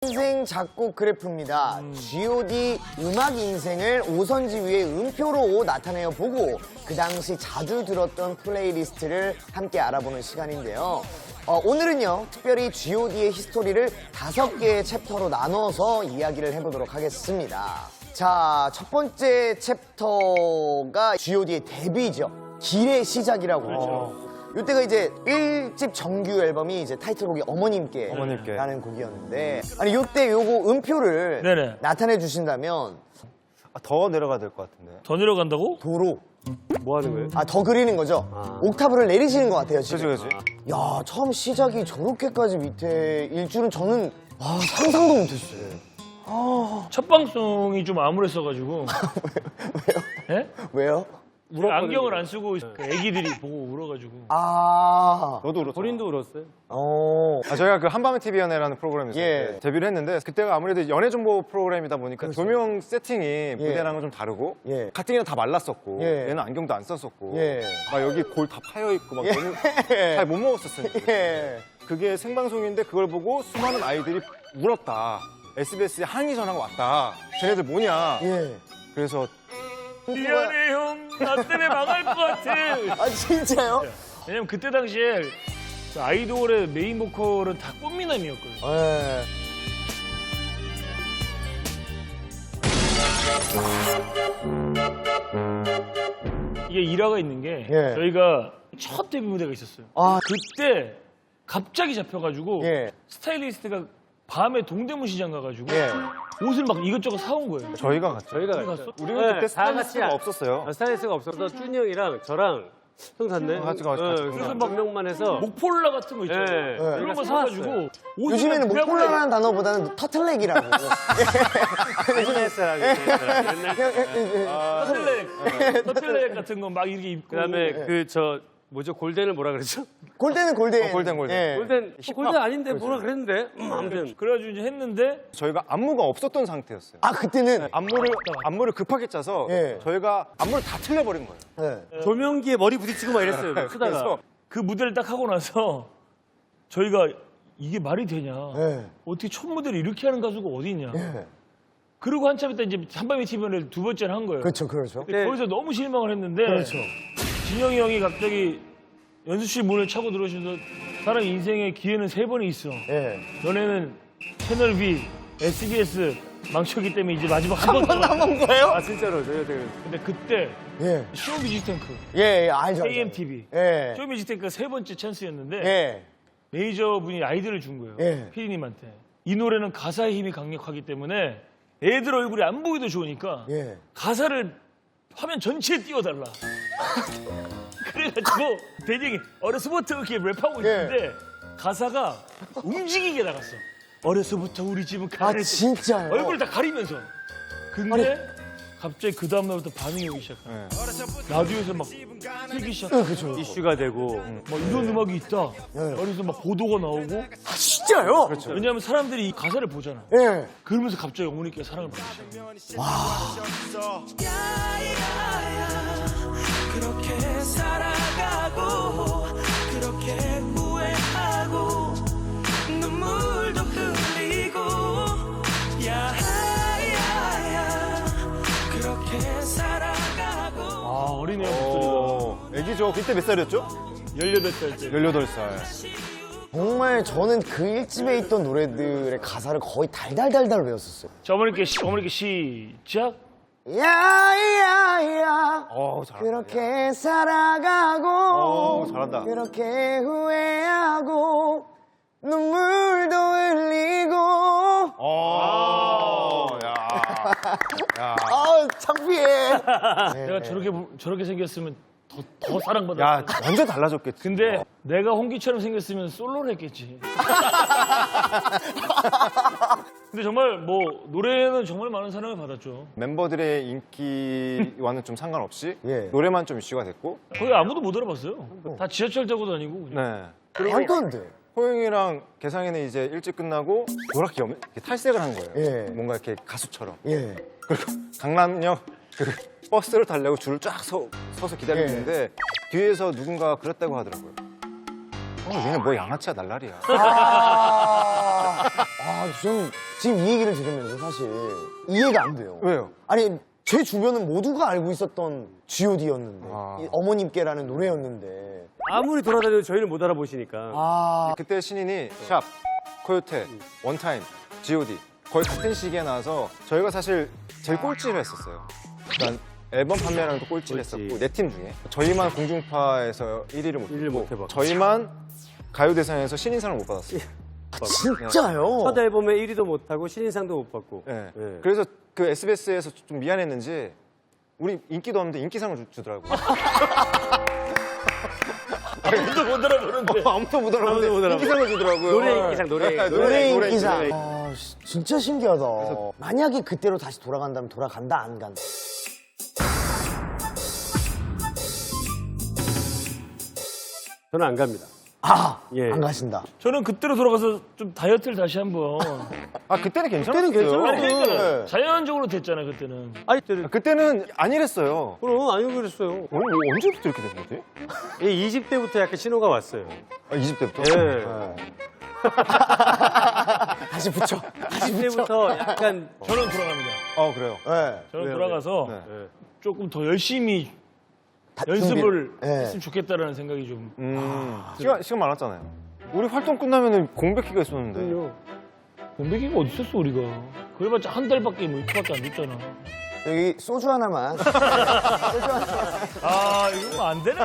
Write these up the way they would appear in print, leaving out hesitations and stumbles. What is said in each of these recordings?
인생 작곡 그래프입니다. G.O.D 음악 인생을 오선지 위에 음표로 나타내어 보고 그 당시 자주 들었던 플레이리스트를 함께 알아보는 시간인데요. 오늘은요, 특별히 G.O.D의 히스토리를 5개의 챕터로 나눠서 이야기를 해보도록 하겠습니다. 자, 첫 번째 챕터가 G.O.D의 데뷔죠. 길의 시작이라고 하죠. 이때가 이제 1집 정규 앨범이 이제 타이틀곡이 어머님께라는 곡이었는데, 아니 이때 요거 음표를 네네. 나타내 주신다면 더 내려가야 될 것 같은데. 더 내려간다고? 도로 뭐 하는 거예요? 더 그리는 거죠. 옥타브를 내리시는 것 같아요 지금. 그치. 야, 처음 시작이 저렇게까지 밑에일 줄은 저는 상상도 못했어요. 첫 방송이 좀 암울했어가지고. 왜요? 왜요? 안경을 안 쓰고 그 애기들이 보고 울어가지고. 너도 울었어. 본인도 울었어요? 저희가 그 한밤의 TV 연애라는 프로그램이 있어요. 예. 데뷔를 했는데 그때가 아무래도 연애 정보 프로그램이다 보니까 조명 세팅이 예. 무대랑은 좀 다르고 예. 가뜩이나 다 말랐었고 예. 얘는 안경도 안 썼었고 예. 막 여기 골 다 파여 있고 막 너무 잘 못 먹었었으니까. 예. 그게 생방송인데 그걸 보고 수많은 아이들이 울었다. SBS에 항의 전화가 왔다. 쟤네들 뭐냐. 예. 그래서 미안해 형, 나 때문에 망할 것 같아. 진짜요? 왜냐면 그때 당시에 그 아이돌의 메인 보컬은 다 꽃미남이었거든요. 예. 이게 일화가 있는 게 예. 저희가 첫 데뷔 무대가 있었어요. 그때 갑자기 잡혀가지고 예. 스타일리스트가 밤에 동대문 시장 가가지고 예. 옷을 막 이것저것 사온 거예요. 저희가 갔죠. 저희가 어디 갔죠. 갔어? 우리는 네, 그때 다 같이 스타일리스트가 없었어요. 스타일리스트가 없어서 준이 형이랑 저랑 형 샀네. 같이 그래서 막 명만 해서 목폴라 같은 거 있죠. 예. 그런 거 사가지고 옷을 요즘에는 그냥 목폴라라는 단어보다는 터틀넥이라고. SNS랑 옛날 터틀넥 같은 거 막 이렇게 입고. 그다음에 그 저 뭐죠 골덴을 뭐라 그랬죠? 골덴은 골덴. 골덴. 예. 골덴 아닌데 뭐라 그랬는데 아무튼 그래가지고 이제 했는데 저희가 안무가 없었던 상태였어요. 그때는. 안무를 급하게 짜서 예. 저희가 안무를 다 틀려버린 거예요. 예. 조명기에 머리 부딪히고 막 이랬어요. 쓰다가 그래서 그 무대를 딱 하고 나서 저희가 이게 말이 되냐. 예. 어떻게 첫 무대를 이렇게 하는 가수가 어디 있냐. 예. 그리고 한참 있다 이제 한밤의 TV를 두 번째를 한 거예요. 그렇죠, 그렇죠. 근데 거기서 너무 실망을 했는데 그렇죠. 진영이 형이 갑자기 연습실 문을 차고 들어오시면서 사람 인생에 기회는 3번이 있어. 예. 너네는 채널 B, SBS 망쳤기 때문에 이제 마지막 한 번 남은 거예요? 아 진짜로 저희가 되게 근데 그때 예. 쇼미직 탱크, 예, 알죠. AMTV, 예. 쇼미직 탱크가 3번째 찬스였는데 예. 매니저분이 아이디어를 준 거예요. 예. 피디님한테. 이 노래는 가사의 힘이 강력하기 때문에 애들 얼굴이 안 보기도 좋으니까 예. 가사를 화면 전체에 띄워달라. 그래가지고 대중이 어려서부터 이렇게 랩하고 있는데 가사가 움직이게 나갔어. 어려서부터 우리 집은 가난했어. 진짜요? 얼굴 다 가리면서. 근데 갑자기 그 다음날부터 반응이 오기 시작해. 라디오에서 막 틀기 시작해. 이슈가 되고 막 이런 음악이 있다. 그래서 막 보도가 나오고. 진짜요? 그렇죠. 왜냐하면 사람들이 이 가사를 보잖아. 예. 그러면서 갑자기 어머니께 사랑을 받기 시작해. 그렇게 살아가고 그렇게 후회하고 눈물도 흘리고 야야야 그렇게 살아가고 어린애 목소리가 애기죠. 그때 몇 살이었죠? 18살 때. 18살. 정말 저는 그 일집에 있던 노래들의 가사를 거의 달달달달 외웠었어요. 자, 어머니께 시작. 야야야 잘한다. 그렇게 살아가고 잘한다. 그렇게 후회하고 눈물도 흘리고 야. 창피해. 내가 저렇게 생겼으면 더 사랑받았을 야, 거야. 완전 달라졌겠지. 근데 내가 홍기처럼 생겼으면 솔로를 했겠지. 근데 정말 뭐 노래는 정말 많은 사랑을 받았죠. 멤버들의 인기와는 좀 상관없이 예. 노래만 좀 이슈가 됐고. 거의 아무도 못 알아봤어요. 다 지하철 타고 다니고 그냥. 네. 말도 안 돼. 호영이랑 개상이는 이제 일찍 끝나고 노랗게 이렇게 탈색을 한 거예요. 예. 뭔가 이렇게 가수처럼. 예. 그리고 강남역 그 버스를 타려고 줄을 쫙 서서 기다리고 예. 있는데 뒤에서 누군가 그랬다고 하더라고요. 얘는 뭐 양아치야 날라리야. 저는 지금 이 얘기를 들으면서 사실 이해가 안 돼요. 왜요? 아니, 제 주변은 모두가 알고 있었던 G.O.D였는데, 이 어머님께라는 노래였는데. 아무리 돌아다녀도 저희는 못 알아보시니까. 그때 신인이 샵, 코요테, 원타임, G.O.D 거의 같은 시기에 나와서 저희가 사실 제일 꼴찌를 했었어요. 그러니까 앨범 판매량도 꼴찌를 했었고 네 팀 중에 저희만 공중파에서 1위를 못 일을 못 해봤고. 저희만 가요대상에서 신인상을 못 받았어요. 진짜요? 첫 앨범에 1위도 못하고 신인상도 못 받고. 네. 네. 그래서 그 SBS에서 좀 미안했는지 우리 인기도 없는데 인기상을 주더라고요. 아무도 못 알아보는데. 아무도 못 알아보는데 아무도 못 알아봐. 인기상을 주더라고요. 노래 인기상, 노래. 노래 노래 인기상. 인기상. 아, 진짜 신기하다. 만약에 그때로 다시 돌아간다면 돌아간다, 안 간다? 저는 안 갑니다. 예. 안 가신다. 저는 그때로 돌아가서 좀 다이어트를 다시 한번. 아 그때는 그때는 괜찮았어요. 괜찮아요. 아니, 그러니까 네. 자연적으로 됐잖아, 그때는. 아니, 때는. 그때는 안 이랬어요. 그럼 아니고 그랬어요. 오늘 뭐 언제부터 이렇게 된 거지? 예, 20대부터 약간 신호가 왔어요. 아, 20대부터? 예. 다시 붙여. 20대부터 약간 저는 돌아갑니다. 그래요. 네. 저는 돌아가서 네. 예. 조금 더 열심히 다 연습을 준비를- 네. 했으면 좋겠다라는 생각이 좀. 시간 많았잖아요. 우리 활동 끝나면 공백기가 있었는데. 공백이가 어디 있었어, 우리가. 그래봤자 한 달밖에, 뭐 이틀밖에 안 됐잖아. 여기 소주 하나만. 아, 이거 안 되네.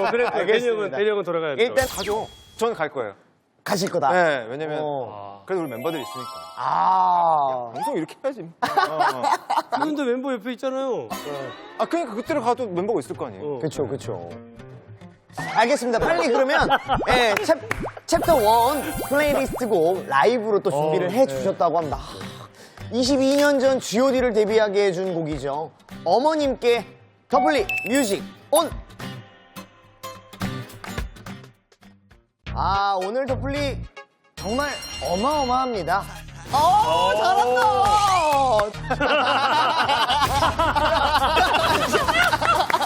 그래, 알겠습니다. 대령은 돌아가야 돼. 일단 가죠. 저는 갈 거예요. 가실 거다. 네, 왜냐면 그래도 우리 멤버들이 있으니까. 방송 이렇게 해야지. 지금도 멤버 옆에 있잖아요. 그러니까 그때로 가도 멤버가 있을 거 아니에요. 그쵸, 그쵸. 알겠습니다. 빨리 그러면 예, 챕터 1 플레이리스트 곡 라이브로 또 준비를 해주셨다고 합니다. 22년 전 G.O.D를 데뷔하게 해준 곡이죠. 어머님께 더블리 뮤직 온! 오늘 더블리 정말 어마어마합니다. 잘한다!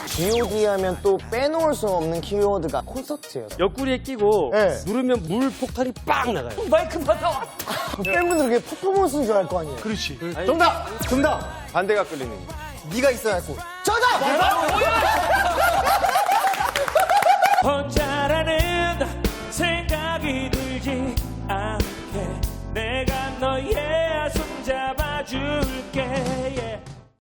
G.O.D 하면 또 빼놓을 수 없는 키워드가 콘서트예요. 옆구리에 끼고 네. 누르면 물 폭탄이 빵 나가요. 마이크 받아. 팬분들 그게 퍼포먼스인 줄 알 거 아니에요. 그렇지. 정답! 반대가 끌리는. 네가 있어야 할 곡. 정답! 혼자